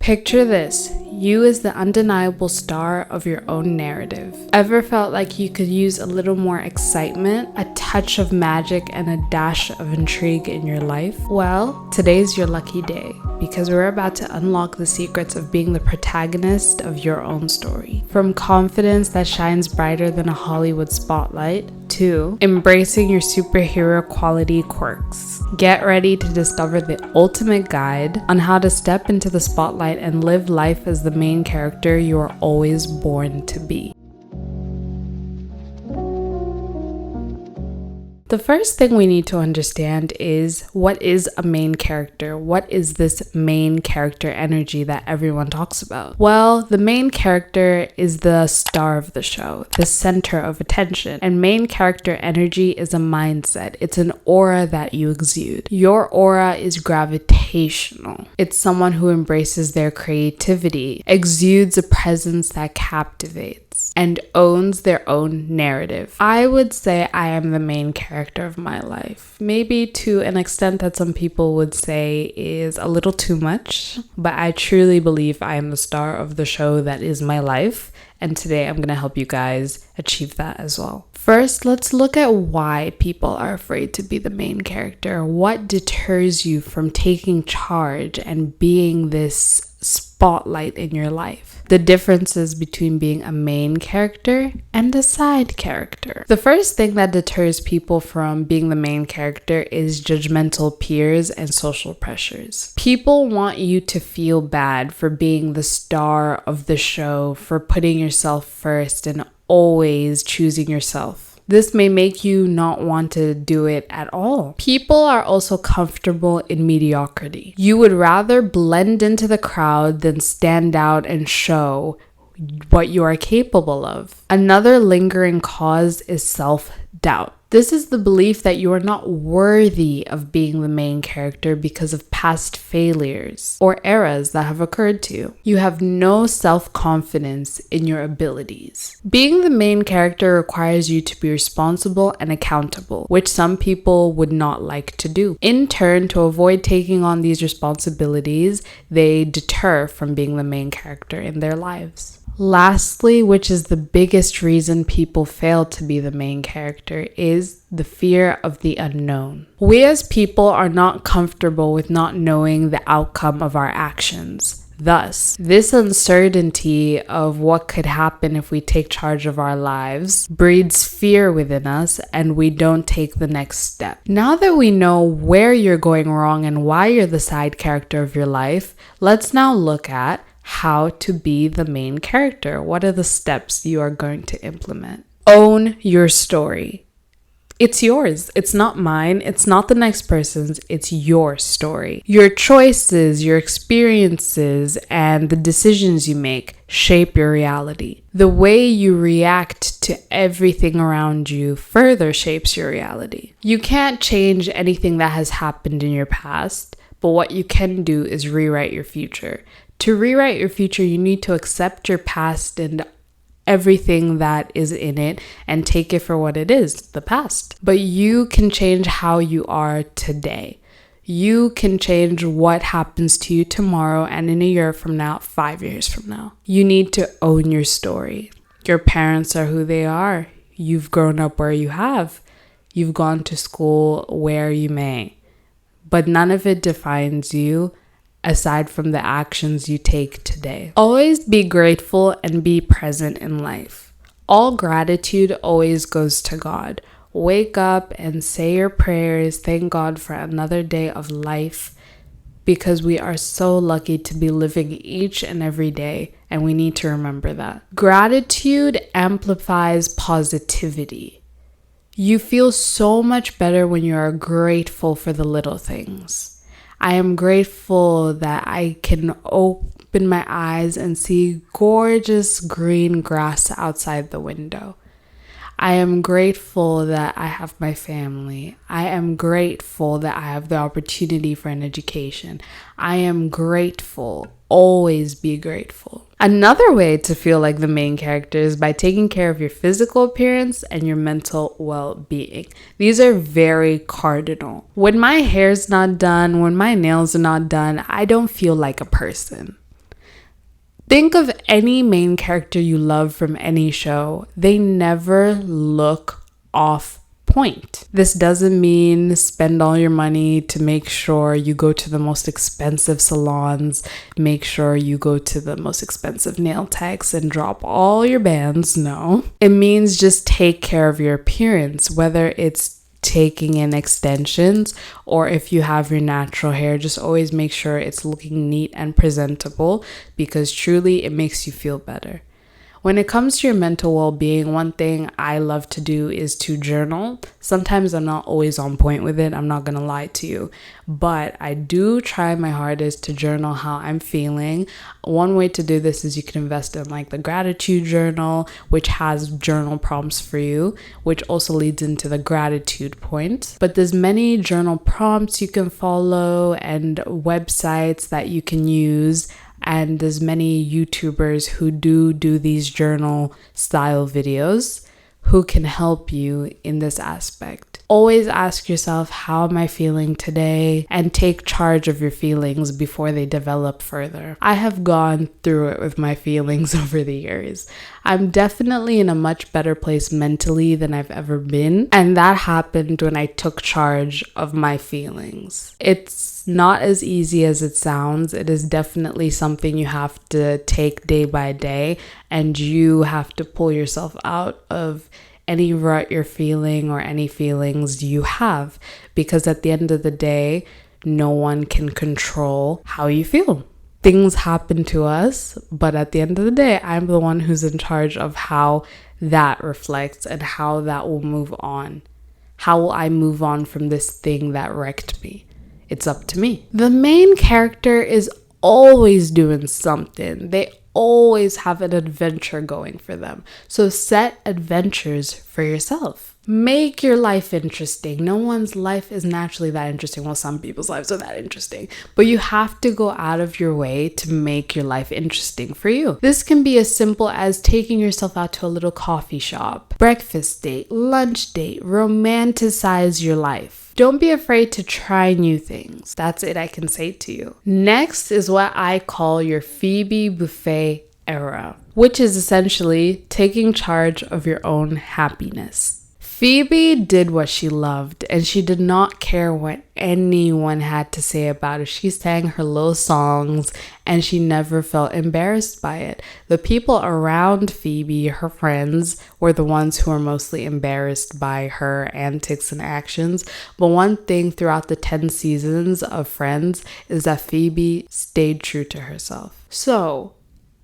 Picture this, you as the undeniable star of your own narrative. Ever felt like you could use a little more excitement, a touch of magic, and a dash of intrigue in your life? Well, today's your lucky day, because we're about to unlock the secrets of being the protagonist of your own story. From confidence that shines brighter than a Hollywood spotlight, to embracing your superhero quality quirks. Get ready to discover the ultimate guide on how to step into the spotlight and live life as the main character you are always born to be. The first thing we need to understand is, what is a main character? What is this main character energy that everyone talks about? Well, the main character is the star of the show, the center of attention. And main character energy is a mindset. It's an aura that you exude. Your aura is gravitational. It's someone who embraces their creativity, exudes a presence that captivates, and owns their own narrative. I would say I am the main character of my life. Maybe to an extent that some people would say is a little too much, but I truly believe I am the star of the show that is my life, and today I'm going to help you guys achieve that as well. First, let's look at why people are afraid to be the main character. What deters you from taking charge and being this spotlight in your life? The differences between being a main character and a side character. The first thing that deters people from being the main character is judgmental peers and social pressures. People want you to feel bad for being the star of the show, for putting yourself first and always choosing yourself. This may make you not want to do it at all. People are also comfortable in mediocrity. You would rather blend into the crowd than stand out and show what you are capable of. Another lingering cause is self-doubt. This is the belief that you are not worthy of being the main character because of past failures or eras that have occurred to you. You have no self-confidence in your abilities. Being the main character requires you to be responsible and accountable, which some people would not like to do. In turn, to avoid taking on these responsibilities, they deter from being the main character in their lives. Lastly, which is the biggest reason people fail to be the main character, is the fear of the unknown. We as people are not comfortable with not knowing the outcome of our actions. Thus, this uncertainty of what could happen if we take charge of our lives breeds fear within us, and we don't take the next step. Now that we know where you're going wrong and why you're the side character of your life, let's now look at how to be the main character. What are the steps you are going to implement? Own your story. It's yours. It's not mine. It's not the next person's. It's your story. Your choices, your experiences, and the decisions you make shape your reality. The way you react to everything around you further shapes your reality. You can't change anything that has happened in your past, but what you can do is rewrite your future. To rewrite your future, you need to accept your past and everything that is in it and take it for what it is, the past. But you can change how you are today. You can change what happens to you tomorrow and in a year from now, 5 years from now. You need to own your story. Your parents are who they are. You've grown up where you have. You've gone to school where you may. But none of it defines you, aside from the actions you take today. Always be grateful and be present in life. All gratitude always goes to God. Wake up and say your prayers. Thank God for another day of life, because we are so lucky to be living each and every day, and we need to remember that. Gratitude amplifies positivity. You feel so much better when you are grateful for the little things. I am grateful that I can open my eyes and see gorgeous green grass outside the window. I am grateful that I have my family. I am grateful that I have the opportunity for an education. I am grateful. Always be grateful. Another way to feel like the main character is by taking care of your physical appearance and your mental well-being. These are very cardinal. When my hair's not done, when my nails are not done, I don't feel like a person. Think of any main character you love from any show. They never look off point. This doesn't mean spend all your money to make sure you go to the most expensive salons, make sure you go to the most expensive nail techs and drop all your bands. No. It means just take care of your appearance, whether it's taking in extensions or if you have your natural hair, just always make sure it's looking neat and presentable, because truly it makes you feel better. When it comes to your mental well-being, one thing I love to do is to journal. Sometimes I'm not always on point with it, I'm not gonna lie to you, but I do try my hardest to journal how I'm feeling. One way to do this is you can invest in like the gratitude journal, which has journal prompts for you, which also leads into the gratitude point. But there's many journal prompts you can follow and websites that you can use. And there's many YouTubers who do these journal style videos who can help you in this aspect. Always ask yourself, how am I feeling today? And take charge of your feelings before they develop further. I have gone through it with my feelings over the years. I'm definitely in a much better place mentally than I've ever been. And that happened when I took charge of my feelings. It's not as easy as it sounds. It is definitely something you have to take day by day, and you have to pull yourself out of any rut you're feeling or any feelings you have, because at the end of the day, no one can control how you feel. Things happen to us, but at the end of the day, I'm the one who's in charge of how that reflects and how that will move on. How will I move on from this thing that wrecked me? It's up to me. The main character is always doing something. They always have an adventure going for them. So set adventures for yourself. Make your life interesting. No one's life is naturally that interesting. Well, some people's lives are that interesting, but you have to go out of your way to make your life interesting for you. This can be as simple as taking yourself out to a little coffee shop, breakfast date, lunch date. Romanticize your life. Don't be afraid to try new things. That's it I can say to you. Next is what I call your Phoebe Buffet era, which is essentially taking charge of your own happiness. Phoebe did what she loved, and she did not care what anyone had to say about it. She sang her little songs, and she never felt embarrassed by it. The people around Phoebe, her friends, were the ones who were mostly embarrassed by her antics and actions. But one thing throughout the 10 seasons of Friends is that Phoebe stayed true to herself. So,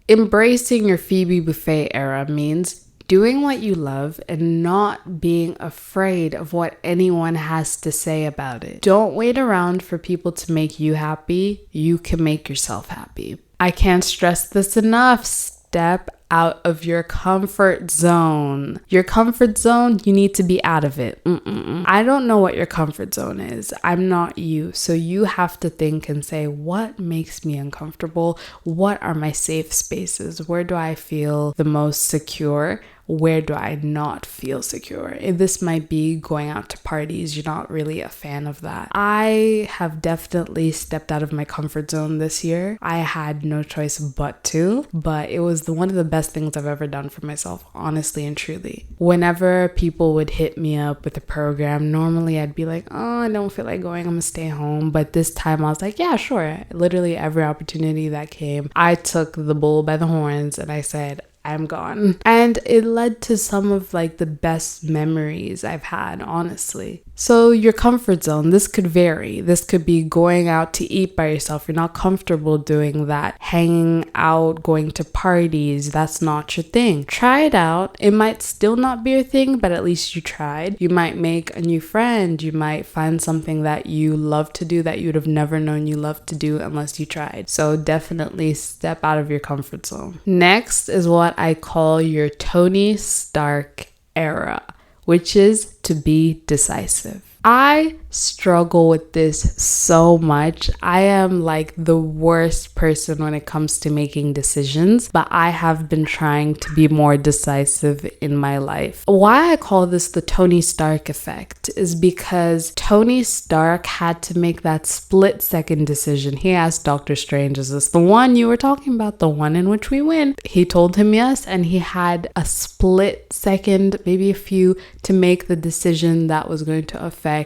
embracing your Phoebe Buffet era means doing what you love and not being afraid of what anyone has to say about it. Don't wait around for people to make you happy. You can make yourself happy. I can't stress this enough. Step out of your comfort zone. Your comfort zone, you need to be out of it. I don't know what your comfort zone is. I'm not you. So you have to think and say, what makes me uncomfortable? What are my safe spaces? Where do I feel the most secure? Where do I not feel secure? And this might be going out to parties. You're not really a fan of that. I have definitely stepped out of my comfort zone this year. I had no choice but to, but it was one of the best things I've ever done for myself, honestly and truly. Whenever people would hit me up with a program, normally I'd be like, oh, I don't feel like going, I'm gonna stay home. But this time I was like, yeah, sure. Literally every opportunity that came, I took the bull by the horns and I said, I'm gone. And it led to some of like the best memories I've had, honestly. So your comfort zone, this could vary. This could be going out to eat by yourself. You're not comfortable doing that. Hanging out, going to parties, that's not your thing. Try it out. It might still not be your thing, but at least you tried. You might make a new friend. You might find something that you love to do that you would have never known you loved to do unless you tried. So definitely step out of your comfort zone. Next is what I call your Tony Stark era, which is to be decisive. I struggle with this so much. I am like the worst person when it comes to making decisions, but I have been trying to be more decisive in my life. Why I call this the Tony Stark effect is because Tony Stark had to make that split-second decision. He asked Doctor Strange, is this the one you were talking about, the one in which we win? He told him yes, and he had a split second, maybe a few, to make the decision that was going to affect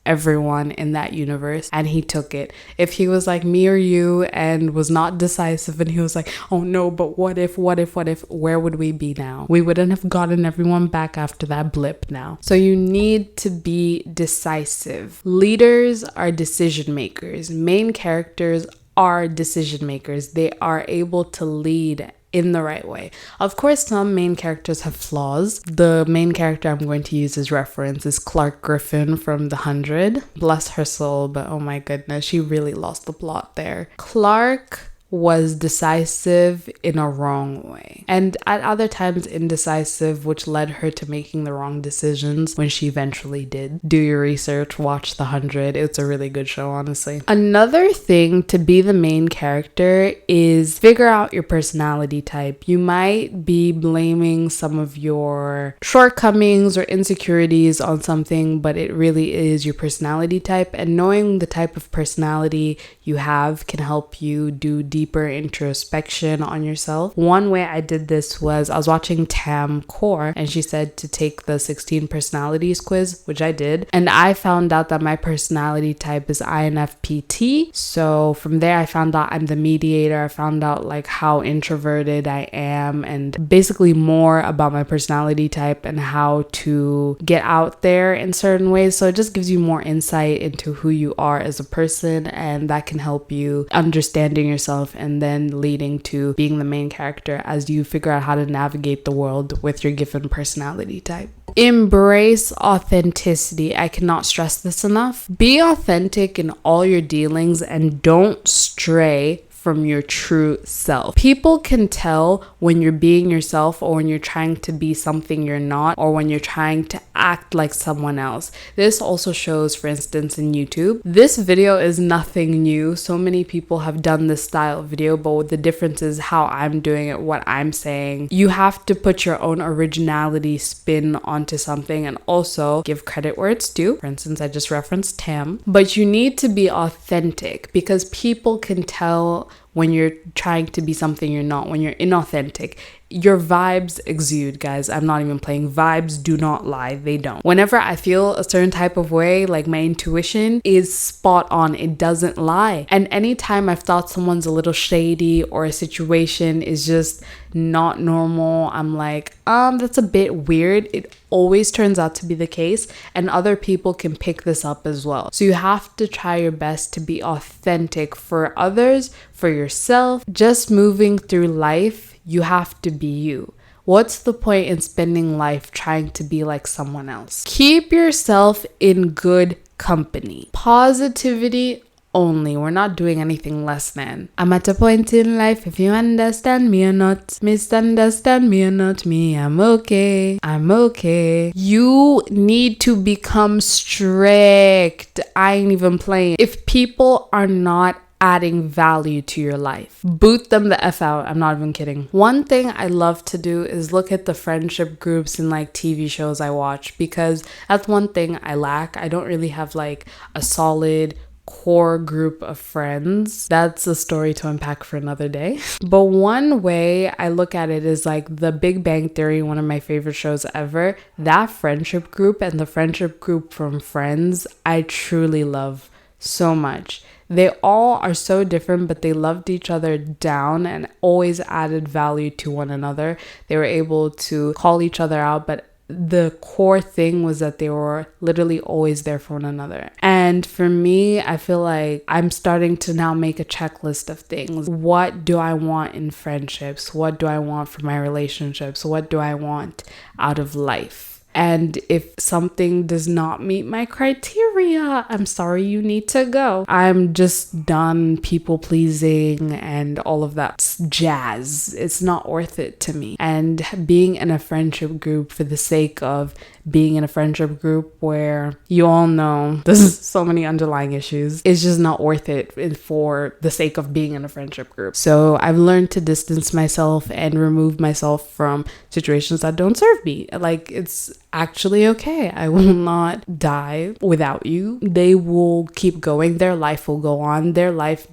everyone in that universe, and he took it. If he was like me or you and was not decisive and he was like, oh no, but what if, where would we be now? We wouldn't have gotten everyone back after that blip now. So you need to be decisive. Leaders are decision makers. Main characters are decision makers. They are able to lead in the right way. Of course, some main characters have flaws. The main character I'm going to use as reference is Clark Griffin from The 100. Bless her soul, but oh my goodness, she really lost the plot there. Clark was decisive in a wrong way, and at other times indecisive, which led her to making the wrong decisions when she eventually did. Do your research, watch The 100. It's a really good show, honestly. Another thing to be the main character is figure out your personality type. You might be blaming some of your shortcomings or insecurities on something, but it really is your personality type, and knowing the type of personality you have can help you do deeper introspection on yourself. One way I did this was I was watching Tam Core, and she said to take the 16 personalities quiz, which I did, and I found out that my personality type is INFPT. So from there I found out I'm the mediator. I found out like how introverted I am, and basically more about my personality type and how to get out there in certain ways. So it just gives you more insight into who you are as a person, and that can help you understanding yourself and then leading to being the main character as you figure out how to navigate the world with your given personality type. Embrace authenticity. I cannot stress this enough. Be authentic in all your dealings and don't stray from your true self. People can tell when you're being yourself, or when you're trying to be something you're not, or when you're trying to act like someone else. This also shows, for instance, in YouTube. This video is nothing new. So many people have done this style of video, but the difference is how I'm doing it, what I'm saying. You have to put your own originality spin onto something, and also give credit where it's due. For instance, I just referenced Tam. But you need to be authentic, because people can tell when you're trying to be something you're not, when you're inauthentic. Your vibes exude, guys. I'm not even playing. Vibes do not lie. They don't. Whenever I feel a certain type of way, like my intuition is spot on. It doesn't lie. And anytime I've thought someone's a little shady or a situation is just not normal, I'm like, that's a bit weird. It always turns out to be the case, and other people can pick this up as well. So you have to try your best to be authentic for others, for yourself. Just moving through life, you have to be you. What's the point in spending life trying to be like someone else? Keep yourself in good company. Positivity only. We're not doing anything less than. I'm at a point in life, if you understand me or not, misunderstand me or not, me, I'm okay. I'm okay. You need to become strict. I ain't even playing. If people are not adding value to your life, boot them the F out. I'm not even kidding. One thing I love to do is look at the friendship groups in like TV shows I watch, because that's one thing I lack. I don't really have like a solid core group of friends. That's a story to unpack for another day. But one way I look at it is like The Big Bang Theory, one of my favorite shows ever. That friendship group and the friendship group from Friends, I truly love so much. They all are so different, but they loved each other down and always added value to one another. They were able to call each other out, but the core thing was that they were literally always there for one another. And for me, I feel like I'm starting to now make a checklist of things. What do I want in friendships? What do I want for my relationships? What do I want out of life? And if something does not meet my criteria, I'm sorry, you need to go. I'm just done people pleasing and all of that jazz. It's not worth it to me. And being in a friendship group for the sake of being in a friendship group where you all know there's so many underlying issues, it's just not worth it for the sake of being in a friendship group. So I've learned to distance myself and remove myself from situations that don't serve me. Like, it's actually okay. I will not die without you. They will keep going. Their life will go on. Their life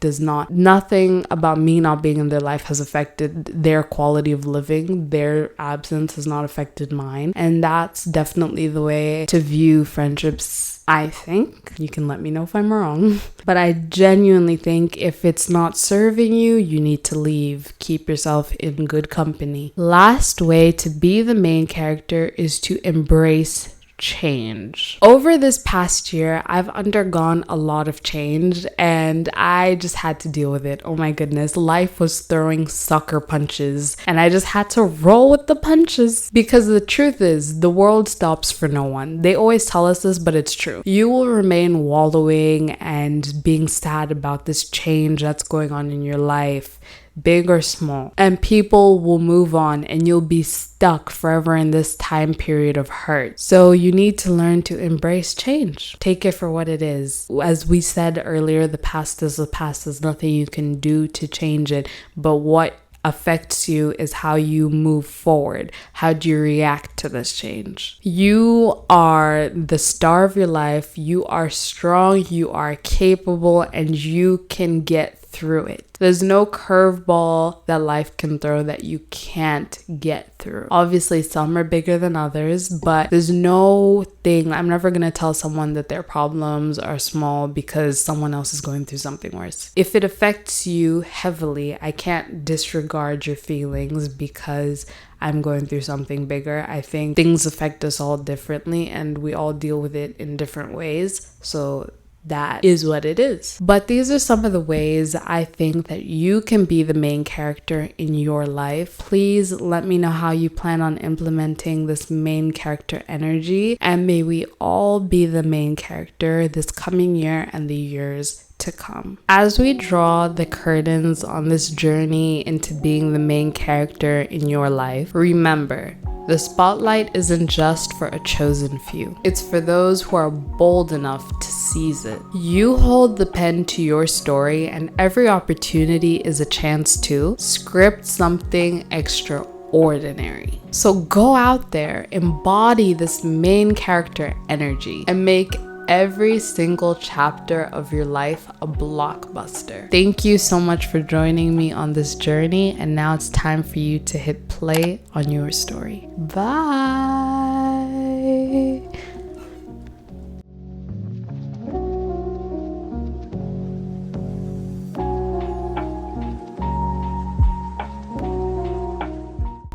nothing about me not being in their life has affected their quality of living. Their absence has not affected mine. And that's definitely the way to view friendships, I think. You can let me know if I'm wrong. But I genuinely think if it's not serving you, you need to leave. Keep yourself in good company. Last way to be the main character is to embrace change. Over this past year, I've undergone a lot of change and I just had to deal with it. Oh my goodness, life was throwing sucker punches and I just had to roll with the punches, because the truth is the world stops for no one. They always tell us this, but it's true. You will remain wallowing and being sad about this change that's going on in your life, big or small, and people will move on and you'll be stuck forever in this time period of hurt. So you need to learn to embrace change. Take it for what it is. As we said earlier, the past is the past. There's nothing you can do to change it, but what affects you is how you move forward. How do you react to this change? You are the star of your life. You are strong, you are capable, and you can get through it. There's no curveball that life can throw that you can't get through. Obviously, some are bigger than others, but there's no thing. I'm never going to tell someone that their problems are small because someone else is going through something worse. If it affects you heavily, I can't disregard your feelings because I'm going through something bigger. I think things affect us all differently and we all deal with it in different ways. So that is what it is. But these are some of the ways I think that you can be the main character in your life. Please let me know how you plan on implementing this main character energy, and may we all be the main character this coming year and the years to come. As we draw the curtains on this journey into being the main character in your life, remember, the spotlight isn't just for a chosen few. It's for those who are bold enough to seize it. You hold the pen to your story, and every opportunity is a chance to script something extraordinary. So go out there, embody this main character energy, and make every single chapter of your life a blockbuster. Thank you so much for joining me on this journey, and now it's time for you to hit play on your story. Bye.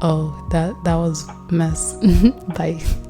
Oh, that was a mess. Bye.